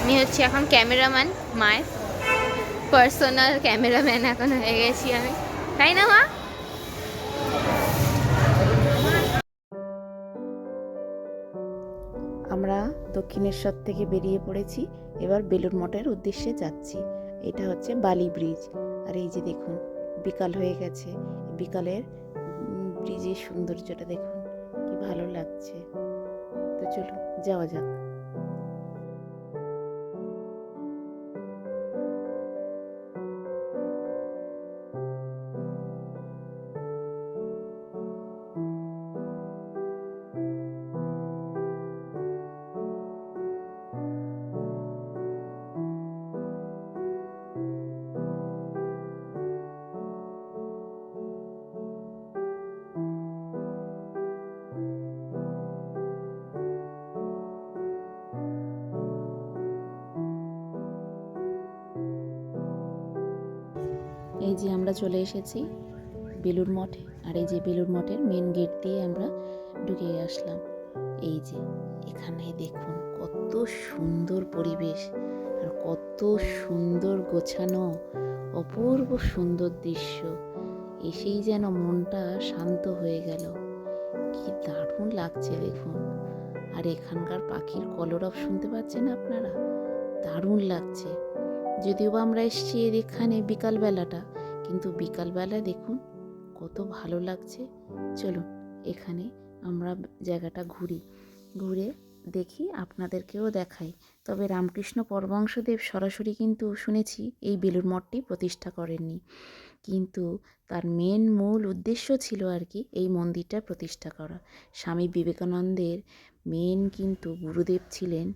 আমি হচ্ছে এখন ক্যামেরাম্যান, মায়ের পার্সোনাল ক্যামেরাম্যান এখন হয়ে গেছি আমি, তাই না মা? আমরা দক্ষিণেশ্বর থেকে বেরিয়ে পড়েছি, এবার বেলুড় মঠের উদ্দেশ্যে যাচ্ছি। এটা হচ্ছে বালি ব্রিজ। আর এই যে দেখুন বিকাল হয়ে গেছে, বিকালের ব্রিজের সৌন্দর্যটা দেখুন কি ভালো লাগছে। তো চলুন যাওয়া যাক। এই যে আমরা চলে এসেছি বেলুড় মঠে। আর এই যে বেলুড় মঠের মেন গেট দিয়ে আমরা ঢুকে আসলাম। এই যে এখানে দেখুন কত সুন্দর পরিবেশ আর কত সুন্দর গোছানো, অপূর্ব সুন্দর দৃশ্য। এসেই যেন মনটা শান্ত হয়ে গেল। কি দারুণ লাগছে দেখুন। আর এখানকার পাখির কলরব শুনতে পাচ্ছেন আপনারা? দারুণ লাগছে। যদিও বা আমরা এসেছি এখানে বিকালবেলাটা, কিন্তু বিকালবেলা দেখুন কত ভালো লাগছে। চলুন এখানে আমরা জায়গাটা ঘুরে দেখি, আপনাদেরকেও দেখাই। তবে রামকৃষ্ণ পরমহংসদেব সরাসরি কিন্তু শুনেছি এই বেলুড় মঠটি প্রতিষ্ঠা করেননি, কিন্তু তার মূল উদ্দেশ্য ছিল আর কি এই মন্দিরটা প্রতিষ্ঠা করা। স্বামী বিবেকানন্দের কিন্তু গুরুদেব ছিলেন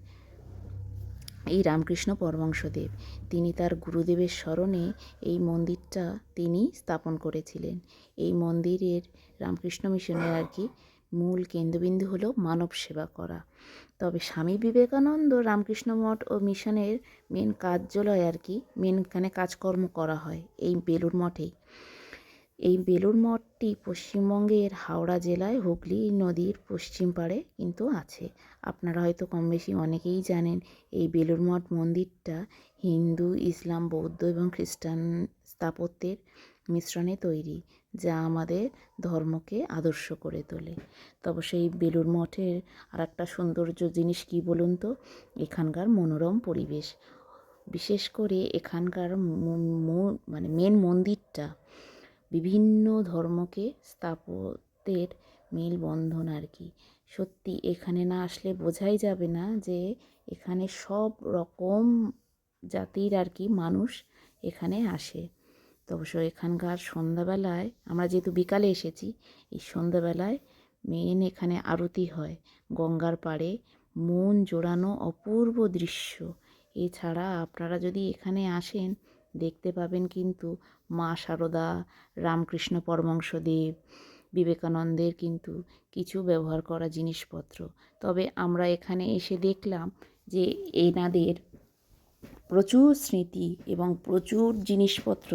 এই রামকৃষ্ণ পরমহংসদেব। তিনি তার গুরুদেবের স্মরণে এই মন্দিরটা তিনি স্থাপন করেছিলেন। এই মন্দিরের রামকৃষ্ণ মিশনের আর কি মূল কেন্দ্রবিন্দু হলো মানব সেবা করা। তবে স্বামী বিবেকানন্দ রামকৃষ্ণ মঠ ও মিশনের মেন কার্যালয় আর কি এখানে কাজকর্ম করা হয় এই বেলুড় মঠেই। এই বেলুড় মঠটি পশ্চিমবঙ্গের হাওড়া জেলায় হুগলি নদীর পশ্চিম পাড়ে কিন্তু আছে। আপনারা হয়তো কম বেশি অনেকেই জানেন এই বেলুড় মঠ মন্দিরটা হিন্দু, ইসলাম, বৌদ্ধ এবং খ্রিস্টান স্থাপত্যের মিশ্রণে তৈরি, যা আমাদের ধর্মকে আদর্শ করে তোলে। তবে সেই বেলুড় মঠের আর একটা সৌন্দর্য জিনিস কি বলুন তো, এখানকার মনোরম পরিবেশ। বিশেষ করে এখানকার মেন মন্দিরটা বিভিন্ন ধর্মকে স্থাপত্যের মেলবন্ধন আর কি। সত্যি এখানে না আসলে বোঝাই যাবে না যে এখানে সব রকম জাতির আর কি মানুষ এখানে আসে। তো অবশ্য এখানকার সন্ধ্যাবেলায়, আমরা যেহেতু বিকালে এসেছি, এই সন্ধ্যাবেলায় এখানে আরতি হয় গঙ্গার পাড়ে, মন জোড়ানো অপূর্ব দৃশ্য। এছাড়া আপনারা যদি এখানে আসেন দেখতে পাবেন কিন্তু মা শারদা, রামকৃষ্ণ পরমহংসদেব, বিবেকানন্দের কিন্তু কিছু ব্যবহার করা জিনিসপত্র। তবে আমরা এখানে এসে দেখলাম যে এনাদের প্রচুর স্মৃতি এবং প্রচুর জিনিসপত্র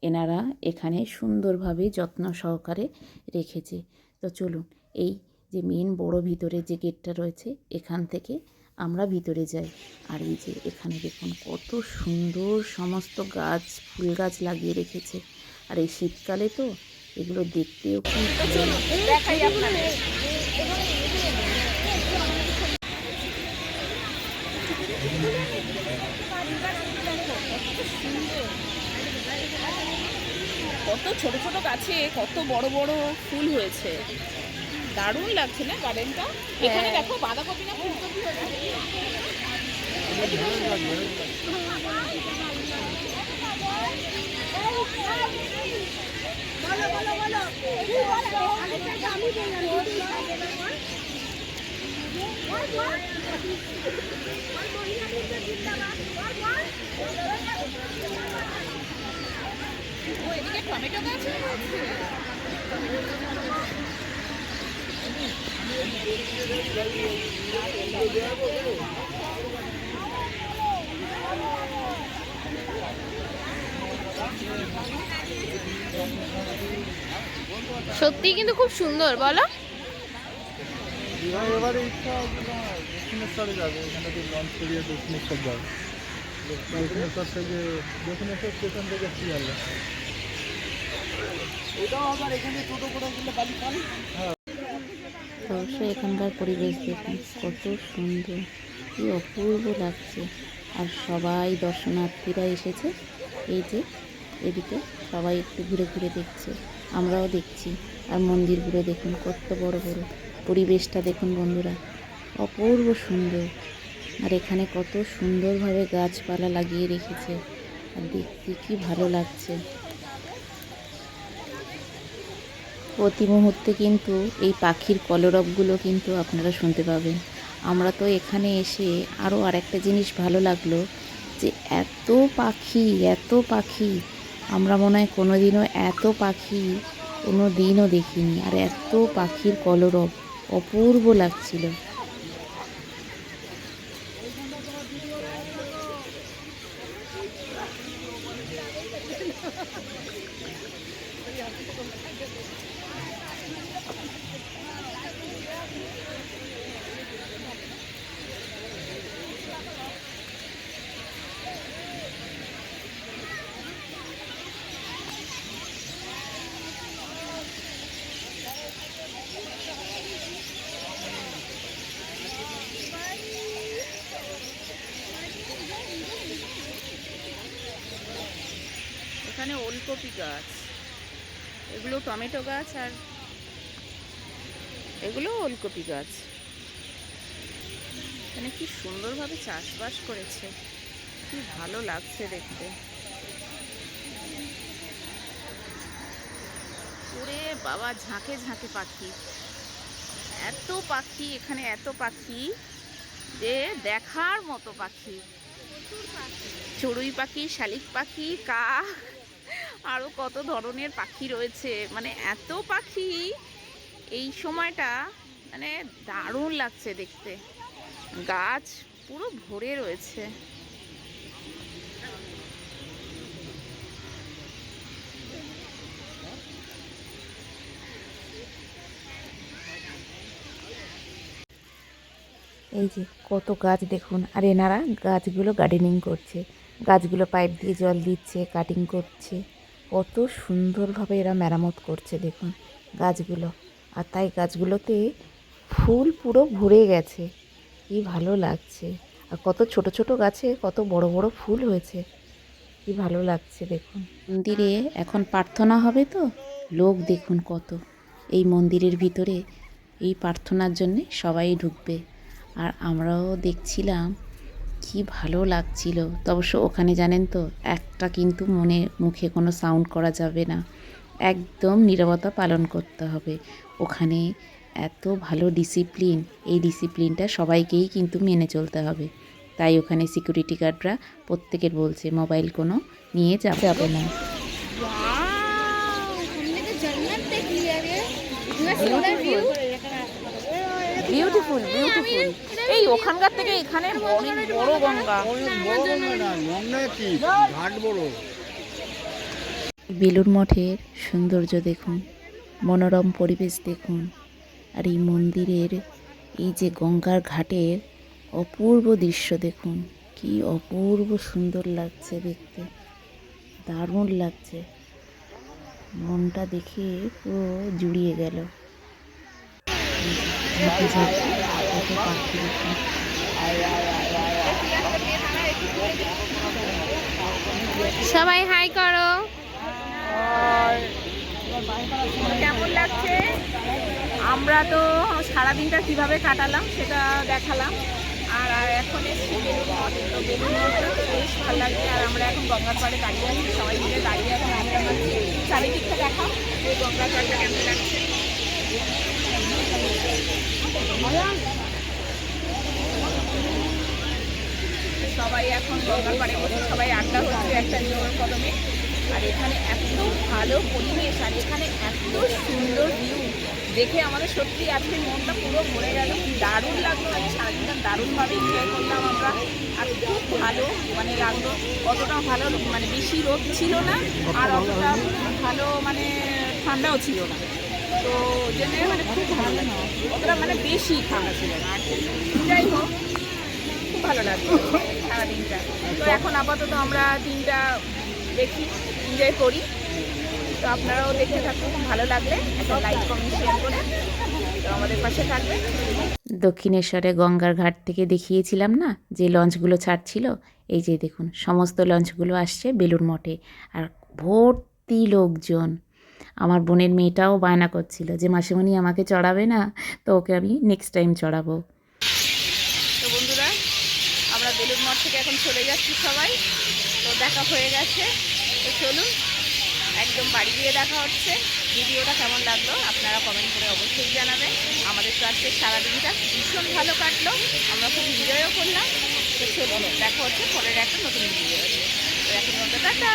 এনারা এখানে সুন্দরভাবে যত্ন সহকারে রেখেছে। তো চলুন এই যে মেন বড় ভিতরে যে গেটটা রয়েছে এখান থেকে আমরা ভিতরে যাই। আর এই যে এখানে দেখুন কত সুন্দর সমস্ত গাছ, ফুল গাছ লাগিয়ে রেখেছে। আর এই শীতকালে তো এগুলো দেখতেও কি দেখাই আপনাদের। কত ছোট ছোট গাছে কত বড় বড় ফুল হয়েছে, দারুণ লাগছে না গার্ডেনটা? এখানে দেখো বাঁধাকপি না ফুলকপি হয়েছে। ও এদিকে টমেটো গাছ আছে। সত্যি কিন্তু খুব সুন্দর, বলো? দক্ষিণেশ্বরে যাবে, এখানে তো লঞ্চ করিয়ে দক্ষিণেশ্বর যাবে। দক্ষিণেশ্বর থেকে দক্ষিণেশ্বর স্টেশন থেকে শিয়ালদা। অবশ্যই এখানকার পরিবেশ দেখুন কত সুন্দর, কি অপূর্ব লাগছে। আর সবাই দর্শনার্থীরা এসেছে, এই যে এদিকে সবাই একটু ঘুরে ঘুরে দেখছে, আমরাও দেখছি। আর মন্দিরগুলো দেখুন কত বড় বড়, পরিবেশটা দেখুন বন্ধুরা, অপূর্ব সুন্দর। আর এখানে কত সুন্দরভাবে গাছপালা লাগিয়ে রেখেছে, আর দেখতে কি ভালো লাগছে। প্রতি মুহূর্তে কিন্তু এই পাখির কলরবগুলো কিন্তু আপনারা শুনতে পাবেন। আমরা তো এখানে এসে আরও আরেকটা জিনিস ভালো লাগলো, যে এত পাখি এত পাখি, আমরা মনে হয় কোনো দিনও এত পাখি কোনো দিনও দেখিনি। আর এত পাখির কলরব অপূর্ব লাগছিল। এখানে ওলকপি গাছ, এগুলো টমেটো গাছ, আর এগুলো ওলকপি গাছ। এখানে কি সুন্দরভাবে চাষবাস করেছে, কি ভালো লাগছে দেখতে। ওরে বাবা, ঝাঁকে ঝাঁকে পাখি, এত পাখি এখানে, এত পাখি যে দেখার মতো পাখি। চড়ুই পাখি, শালিক পাখি, কাক, আরো কত ধরনের পাখি রয়েছে। মানে এত পাখি এই সময়টা, মানে দারুণ লাগছে দেখতে। গাছ পুরো ভরে রয়েছে। এই যে কত গাছ দেখুন, আর এনারা গাছগুলো গার্ডেনিং করছে, গাছগুলো পাইপ দিয়ে জল দিচ্ছে, কাটিং করছে, কত সুন্দরভাবে এরা মেরামত করছে দেখুন গাছগুলো। আর তাই গাছগুলোতে ফুল পুরো ভরে গেছে, কি ভালো লাগছে। আর কত ছোট ছোট গাছে কত বড় বড় ফুল হয়েছে, কি ভালো লাগছে দেখুন। মন্দিরে এখন প্রার্থনা হবে তো, লোক দেখুন কত। এই মন্দিরের ভিতরে এই প্রার্থনার জন্যে সবাই ঢুকবে। আর আমরাও দেখছিলাম, কি ভালো লাগছিল। তো অবশ্য ওখানে জানেন তো, একটা কিন্তু মুখে কোনো সাউন্ড করা যাবে না, একদম নীরবতা পালন করতে হবে। ওখানে এত ভালো ডিসিপ্লিন, এই ডিসিপ্লিনটা সবাইকেই কিন্তু মেনে চলতে হবে। তাই ওখানে সিকিউরিটি গার্ডরা প্রত্যেকের বলছে মোবাইল কোনো নিয়ে যাবে না। Beautiful beautiful. এই ওখানকার থেকে এখানে অনেক বড় গঙ্গা। বেলুড় মঠের সৌন্দর্য দেখুন, মনোরম পরিবেশ দেখুন। আর এই মন্দিরের এই যে গঙ্গার ঘাটের অপূর্ব দৃশ্য দেখুন, কি অপূর্ব সুন্দর লাগছে দেখতে, দারুণ লাগছে। মনটা দেখে পুরো জুড়িয়ে গেল। ঝাঁকে ঝাঁকে কত পাখি দেখুন। সবাই হাই করো। কেমন লাগছে? আমরা তো সারাদিনটা কিভাবে কাটালাম সেটা দেখালাম। আর এখন এসেছি বেলুড় মঠ। তো বেলুড় মঠটা তো বেশ ভালো লাগছে। আর আমরা এখন গঙ্গার পাড়ে দাঁড়িয়ে আছি, সবাই মিলে দাঁড়িয়ে এখন আড্ডা মারছি। চারিদিকটা দেখাও যে গঙ্গার পাড়টা কেমন লাগছে। সবাই এখন গঙ্গার পাড়ে বসে সবাই আড্ডা হচ্ছে একটা জোর কদমে। আর এখানে এত ভালো পরিবেশ, আর এখানে এত সুন্দর ভিউ দেখে আমাদের সত্যি আজকে মনটা পুরো ভরে গেল। দারুণ লাগলো, আমি সারাদিনটা দারুণভাবে এনজয় করলাম আমরা। আর খুব ভালো মানে লাগলো, অতটা ভালো মানে বেশি রোদ ছিল না, আর অতটা ভালো মানে ঠান্ডাও ছিল না। তো ওই জন্য মানে খুব ভালো লাগে, অতটা মানে বেশি ঠান্ডা ছিল না আর কি। যাই হোক, খুব ভালো লাগলো সারাদিনটা। তো এখন আপাতত আমরা দিনটা দেখি, এনজয় করি। তো আপনারাও দেখতে থাকুন, ভালো লাগলে একটা লাইক কমেন্ট শেয়ার করে তো আমাদের পাশে থাকবেন। দক্ষিণেশ্বরে গঙ্গার ঘাট থেকে দেখিয়েছিলাম না যে লঞ্চগুলো ছাড়ছিল, এই যে দেখুন সমস্ত লঞ্চগুলো আসছে বেলুড় মঠে, আর ভর্তি লোকজন। আমার বোনের মেয়েটাও বায়না করছিল যে মাসিমণি আমাকে চড়াবে না, তো ওকে আমি নেক্সট টাইম চড়াবো। তো বন্ধুরা, আমরা বেলুড় মঠ থেকে এখন চলে যাচ্ছি সবাই। তো দেখা হয়ে গেছে, তো চলুন একদম বাড়ি গিয়ে দেখা হচ্ছে। ভিডিওটা কেমন লাগলো আপনারা কমেন্ট করে অবশ্যই জানাবেন। আমাদের তো আজকে সারাদিনটা ভীষণ ভালো কাটলো, আমরা খুব এনজয়ও করলাম। তো চলুন দেখা হচ্ছে পরের একটা নতুন ভিডিও। তো এখন টাটা।